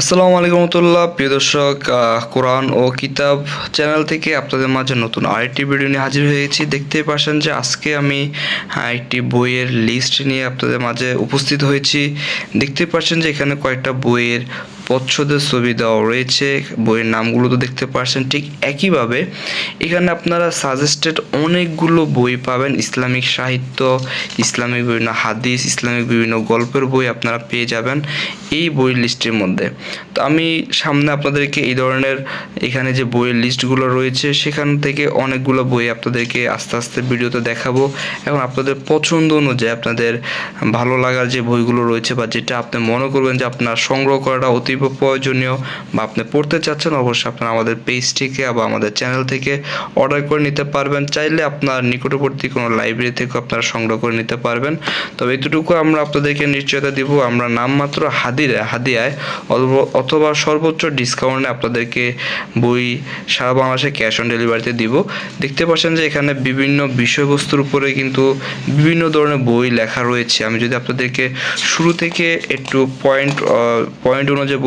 আসসালামু আলাইকুম রহমতুল্লাহ। প্রিয় দর্শক, কোরআন ও কিতাব চ্যানেল থেকে আপনাদের মাঝে নতুন আরেকটি ভিডিও নিয়ে হাজির হয়েছি। দেখতেই পাচ্ছেন যে আজকে আমি একটি বইয়ের লিস্ট নিয়ে আপনাদের মাঝে উপস্থিত হয়েছি। দেখতেই পাচ্ছেন যে এখানে কয়েকটা বইয়ের প্রচ্ছদের ছবি দেওয়া রয়েছে, বইয়ের নামগুলো তো দেখতে পাচ্ছেন। ঠিক একইভাবে এখানে আপনারা সাজেস্টেড অনেকগুলো বই পাবেন, ইসলামিক সাহিত্য, ইসলামিক বিভিন্ন হাদিস, ইসলামিক বিভিন্ন গল্পের বই আপনারা পেয়ে যাবেন এই বইয়ের লিস্টের মধ্যে। তো আমি সামনে আপনাদেরকে এই ধরনের এখানে যে বইয়ের লিস্টগুলো রয়েছে সেখান থেকে অনেকগুলো বই আপনাদেরকে আস্তে আস্তে ভিডিওতে দেখাবো। এখন আপনাদের পছন্দ অনুযায়ী আপনাদের ভালো লাগার যে বইগুলো রয়েছে বা যেটা আপনি মনে করবেন যে আপনার সংগ্রহ করাটা অতীব প্রয়োজনীয় বা আপনি পড়তে চাচ্ছেন, অবশ্যই আপনারা আমাদের পেজ থেকে বা আমাদের চ্যানেল থেকে অর্ডার করে নিতে পারবেন। চাইলে আপনার নিকটবর্তী কোনো লাইব্রেরি থেকে আপনারা সংগ্রহ করে নিতে পারবেন। তবে এতটুকু আমরা আপনাদেরকে নিশ্চয়তা দিব, আমরা নামমাত্র হাদিয়ায় অথবা সর্বোচ্চ ডিসকাউন্টে আপনাদেরকে বই সারা বাংলাদেশে ক্যাশ অন ডেলিভারিতে দিব। দেখতে পাচ্ছেন যে এখানে বিভিন্ন বিষয়বস্তুর উপরে কিন্তু বিভিন্ন ধরনের বই লেখা রয়েছে। আমি যদি আপনাদেরকে শুরু থেকে একটু পয়েন্ট অনুযায়ী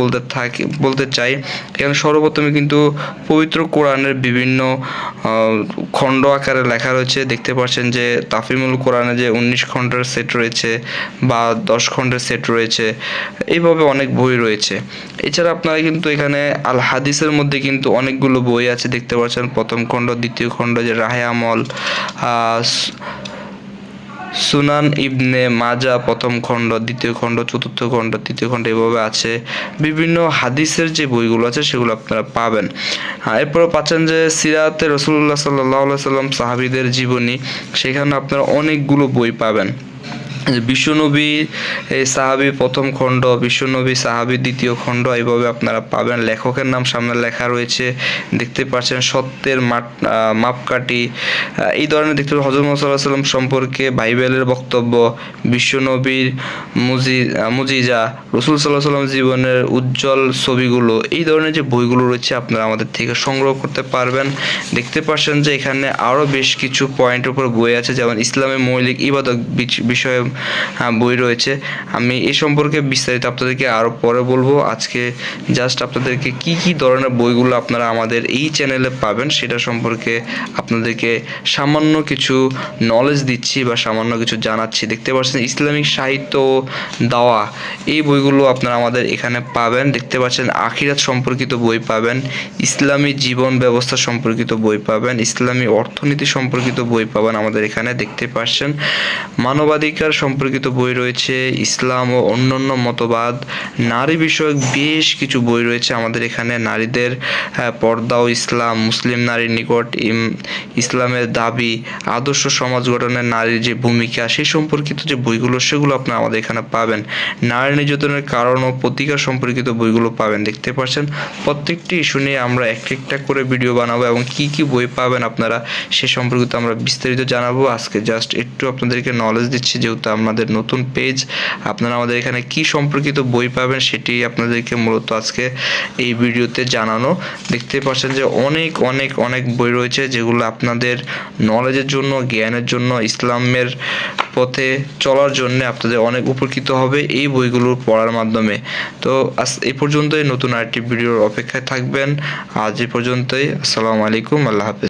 বলতে চাই, এখানে সর্বপ্রথমে কিন্তু পবিত্র কোরআনের বিভিন্ন খণ্ড আকারে লেখা রয়েছে। দেখতে পাচ্ছেন যে তাফিমুল কোরআনে যে 19 খণ্ডের সেট রয়েছে বা 10 খণ্ডের সেট রয়েছে, এইভাবে অনেক বই রয়েছে। এছাড়া আপনারা কিন্তু এখানে আল হাদিসের মধ্যে কিন্তু অনেকগুলো বই আছে। দেখতে পাচ্ছেন প্রথম খণ্ড, দ্বিতীয় খণ্ড, যে রাহে আমল, সুনান ইবনে মাজা প্রথম খণ্ড, দ্বিতীয় খণ্ড, চতুর্থ খণ্ড, তৃতীয় খণ্ড, এভাবে আছে। বিভিন্ন হাদিসের যে বইগুলো আছে সেগুলো আপনারা পাবেন। এরপরে পাচ্ছেন যে সিরাতে রাসূলুল্লাহ সাল্লাল্লাহু আলাইহি সাল্লাম সাহাবীদের জীবনী, সেখানে আপনারা অনেকগুলো বই পাবেন। বিশ্বনবী সাহাবী প্রথম খণ্ড, বিশ্বনবী সাহাবী দ্বিতীয় খণ্ড, এইভাবে আপনারা পাবেন। লেখকের নাম সামনে লেখা রয়েছে। দেখতে পাচ্ছেন সত্যের মাপকাঠি, এই ধরনের দেখতে পাচ্ছেন। হযরত মুহাম্মদ সাল্লাল্লাহু আলাইহি ওয়াসাল্লাম সম্পর্কে বাইবেলের বক্তব্য, বিশ্বনবীর মুজিজা, রাসূল সাল্লাল্লাহু আলাইহি ওয়াসাল্লাম জীবনের উজ্জ্বল ছবিগুলো, এই ধরনের যে বইগুলো রয়েছে আপনারা আমাদের থেকে সংগ্রহ করতে পারবেন। দেখতে পাচ্ছেন যে এখানে আরও বেশ কিছু পয়েন্টের উপর বই আছে, যেমন ইসলামের মৌলিক ইবাদত বিষয়ে বই রয়েছে। আমি এই সম্পর্কে বিস্তারিত আপনাদেরকে আরও পরে বলবো। আজকে জাস্ট আপনাদেরকে কি ধরনের বইগুলো আপনারা আমাদের এই চ্যানেলে পাবেন সেটা সম্পর্কে আপনাদেরকে সামান্য কিছু নলেজ দিচ্ছি বা সামান্য কিছু জানাচ্ছি। দেখতে পাচ্ছেন ইসলামিক সাহিত্য দাওয়া, এই বইগুলো আপনারা আমাদের এখানে পাবেন। দেখতে পাচ্ছেন আখিরাত সম্পর্কিত বই পাবেন, ইসলামী জীবন ব্যবস্থা সম্পর্কিত বই পাবেন, ইসলামী অর্থনীতি সম্পর্কিত বই পাবেন আমাদের এখানে। দেখতে পাচ্ছেন মানবাধিকার সম্পর্কিত বই রয়েছে, ইসলাম ও অন্যান্য মতবাদ, নারী বিষয়ক বেশ কিছু বই রয়েছে আমাদের এখানে। নারীদের পর্দা ও ইসলাম, মুসলিম নারীর নিকট ইসলামের দাবি, আদর্শ সমাজ গঠনে নারীর যে ভূমিকা, সেই সম্পর্কিত যে বইগুলো সেগুলো আপনারা আমাদের এখানে পাবেন। নারী নির্যাতনের কারণ ও প্রতিকার সম্পর্কিত বইগুলো পাবেন। দেখতে পাচ্ছেন প্রত্যেকটি ইস্যু নিয়ে আমরা একটা করে ভিডিও বানাবো এবং কি বই পাবেন আপনারা সে সম্পর্কিত আমরা বিস্তারিত জানাবো। আজকে জাস্ট একটু আপনাদেরকে নলেজ দিচ্ছি, যেহেতু আমাদের নতুন পেজ, আপনারা আমাদের এখানে কি সম্পর্কিত বই পাবেন সেটি আপনাদেরকে মূলত আজকে এই ভিডিওতে জানানো। দেখতে পাচ্ছেন যে অনেক বই রয়েছে যেগুলো আপনাদের নলেজের জন্য, জ্ঞানের জন্য, ইসলামের পথে চলার জন্য আপনাদের অনেক উপকৃত হবে এই বইগুলো পড়ার মাধ্যমে। তো আজ এই পর্যন্তই, নতুন আরেকটি ভিডিওর অপেক্ষায় থাকবেন। আজ এই পর্যন্তই। আসসালামু আলাইকুম, আল্লাহ হাফেজ।